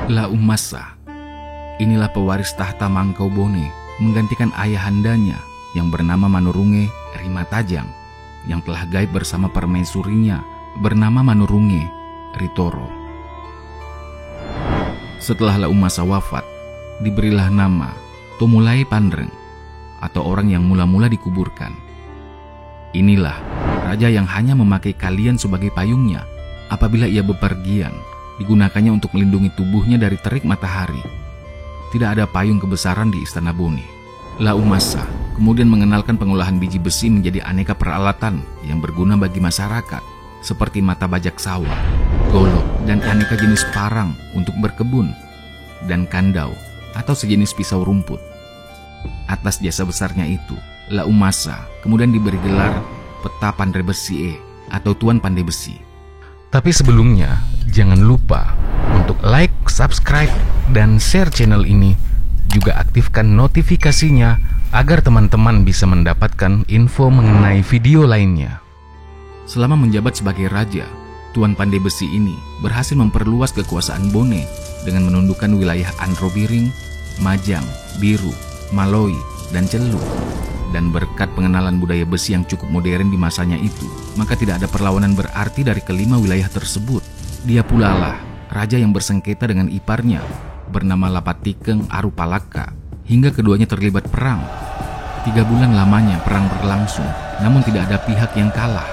Laumasa, inilah pewaris tahta Mangkau Bone menggantikan ayahandanya yang bernama Manurunge Rimatajang yang telah gaib bersama permaisurinya bernama Manurunge Ritoro. Setelah Laumasa wafat, diberilah nama Tomulai Pandreng atau orang yang mula-mula dikuburkan. Inilah raja yang hanya memakai kalian sebagai payungnya apabila ia bepergian, digunakannya untuk melindungi tubuhnya dari terik matahari. Tidak ada payung kebesaran di Istana Bone. Laumasa kemudian mengenalkan pengolahan biji besi menjadi aneka peralatan yang berguna bagi masyarakat, seperti mata bajak sawah, golok, dan aneka jenis parang untuk berkebun, dan kandau atau sejenis pisau rumput. Atas jasa besarnya itu, Laumasa kemudian diberi gelar Peta Pandai Besi atau Tuan Pandai Besi. Tapi sebelumnya, jangan lupa untuk like, subscribe, dan share channel ini. Juga aktifkan notifikasinya agar teman-teman bisa mendapatkan info mengenai video lainnya. Selama menjabat sebagai raja, Tuan Pandai Besi ini berhasil memperluas kekuasaan Bone dengan menundukkan wilayah Androbiring, Majang, Biru, Maloi, dan Celu. Dan berkat pengenalan budaya besi yang cukup modern di masanya itu, maka tidak ada perlawanan berarti dari kelima wilayah tersebut. Dia pula lah raja yang bersengketa dengan iparnya bernama Lapatikeng Arupalaka hingga keduanya terlibat perang. 3 bulan lamanya perang berlangsung, namun tidak ada pihak yang kalah,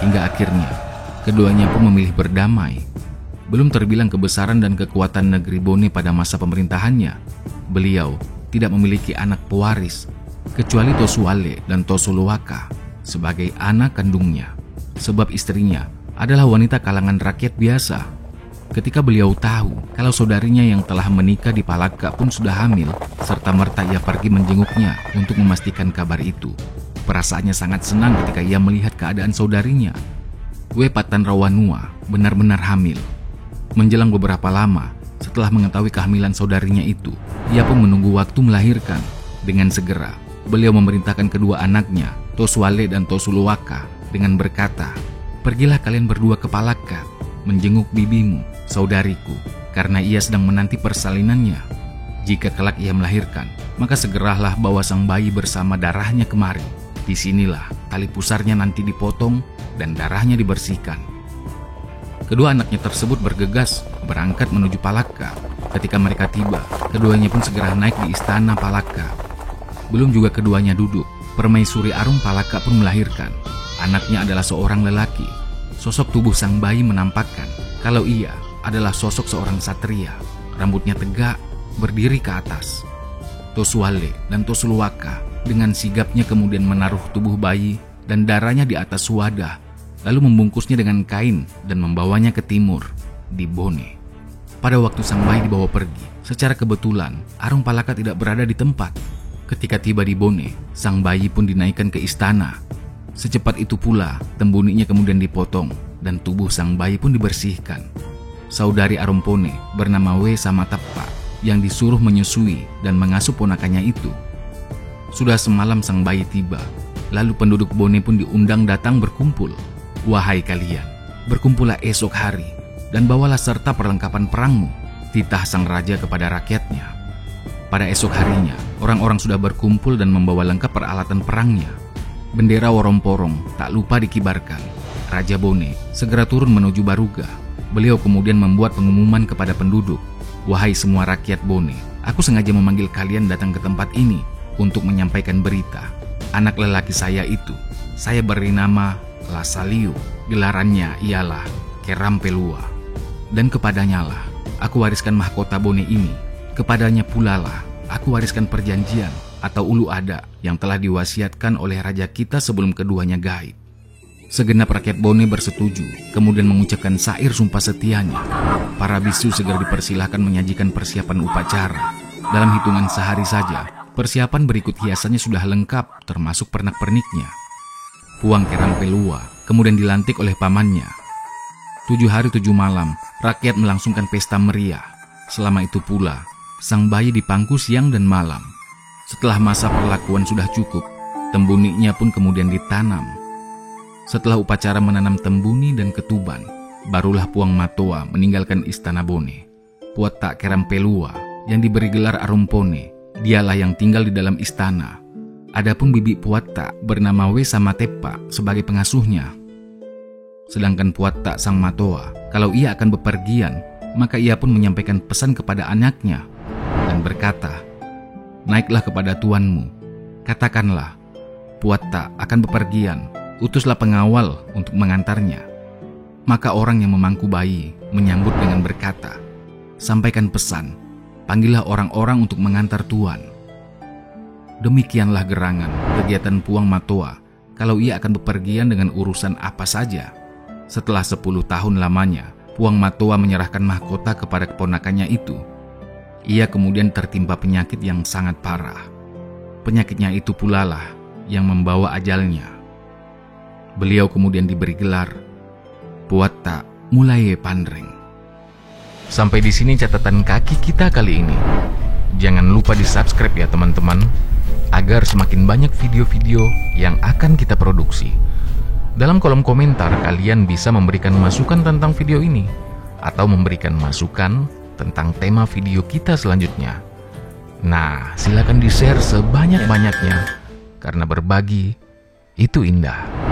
hingga akhirnya keduanya pun memilih berdamai. Belum terbilang kebesaran dan kekuatan negeri Bone pada masa pemerintahannya, beliau tidak memiliki anak pewaris kecuali Tosuale dan Tosuluaka sebagai anak kandungnya, sebab istrinya adalah wanita kalangan rakyat biasa. Ketika beliau tahu kalau saudarinya yang telah menikah di Palaka pun sudah hamil, serta-merta ia pergi menjenguknya untuk memastikan kabar itu. Perasaannya sangat senang ketika ia melihat keadaan saudarinya. Wepatan Rawanua benar-benar hamil. Menjelang beberapa lama setelah mengetahui kehamilan saudarinya itu, ia pun menunggu waktu melahirkan. Dengan segera beliau memerintahkan kedua anaknya, Tosuale dan Tosuluaka, dengan berkata, "Pergilah kalian berdua ke Palaka, menjenguk bibimu, saudariku, karena ia sedang menanti persalinannya. Jika kelak ia melahirkan, maka segeralah bawa sang bayi bersama darahnya kemari. Disinilah tali pusarnya nanti dipotong dan darahnya dibersihkan." Kedua anaknya tersebut bergegas berangkat menuju Palaka. Ketika mereka tiba, keduanya pun segera naik di istana Palaka. Belum juga keduanya duduk, permaisuri Arum Palaka pun melahirkan. Anaknya adalah seorang lelaki. Sosok tubuh sang bayi menampakkan kalau ia adalah sosok seorang satria. Rambutnya tegak, berdiri ke atas. Tosuale dan Tosuluaka dengan sigapnya kemudian menaruh tubuh bayi dan darahnya di atas wadah, lalu membungkusnya dengan kain dan membawanya ke timur, di Bone. Pada waktu sang bayi dibawa pergi, secara kebetulan Arum Palaka tidak berada di tempat. Ketika tiba di Bone, sang bayi pun dinaikkan ke istana. Secepat itu pula, tembuninya kemudian dipotong dan tubuh sang bayi pun dibersihkan. Saudari Arumpone bernama We Samatappa yang disuruh menyusui dan mengasuh ponakannya itu. Sudah semalam sang bayi tiba, lalu penduduk Bone pun diundang datang berkumpul. "Wahai kalian, berkumpullah esok hari dan bawalah serta perlengkapan perangmu," titah sang raja kepada rakyatnya. Pada esok harinya, orang-orang sudah berkumpul dan membawa lengkap peralatan perangnya. Bendera Woromporong tak lupa dikibarkan. Raja Bone segera turun menuju Baruga. Beliau kemudian membuat pengumuman kepada penduduk, "Wahai semua rakyat Bone, aku sengaja memanggil kalian datang ke tempat ini untuk menyampaikan berita. Anak lelaki saya itu, saya beri nama Lasaliu, gelarannya ialah Kerampelua. Dan kepadanya lah aku wariskan mahkota Bone ini. Kepadanya pula lah aku wariskan perjanjian atau ulu ada yang telah diwasiatkan oleh raja kita sebelum keduanya gaib." Segenap rakyat Bone bersetuju, kemudian mengucapkan syair sumpah setianya. Para bisu segera dipersilahkan menyajikan persiapan upacara. Dalam hitungan sehari saja, persiapan berikut hiasannya sudah lengkap, termasuk pernak-perniknya. Puang Kerampelua kemudian dilantik oleh pamannya. 7 hari 7 malam, rakyat melangsungkan pesta meriah. Selama itu pula, sang bayi dipangku siang dan malam. Setelah masa perlakuan sudah cukup, tembuninya pun kemudian ditanam. Setelah upacara menanam tembuni dan ketuban, barulah Puang Matoa meninggalkan istana Bone. Puatta Kerampelua yang diberi gelar Arumpone, dialah yang tinggal di dalam istana. Adapun bibi Puatta bernama Wesa Mateppa sebagai pengasuhnya. Sedangkan Puatta Sang Matoa, kalau ia akan bepergian, maka ia pun menyampaikan pesan kepada anaknya dan berkata, "Naiklah kepada tuanmu, katakanlah, Puatta akan bepergian, utuslah pengawal untuk mengantarnya." Maka orang yang memangku bayi menyambut dengan berkata, "Sampaikan pesan, panggillah orang-orang untuk mengantar tuan." Demikianlah gerangan kegiatan Puang Matoa kalau ia akan bepergian dengan urusan apa saja. Setelah 10 tahun lamanya, Puang Matoa menyerahkan mahkota kepada keponakannya itu. Ia kemudian tertimpa penyakit yang sangat parah. Penyakitnya itu pula lah yang membawa ajalnya. Beliau kemudian diberi gelar Puatta Mulaye Panreng. Sampai di sini catatan kaki kita kali ini. Jangan lupa di-subscribe ya teman-teman, agar semakin banyak video-video yang akan kita produksi. Dalam kolom komentar kalian bisa memberikan masukan tentang video ini atau memberikan masukan tentang tema video kita selanjutnya. Nah, silakan di-share sebanyak-banyaknya karena berbagi itu indah.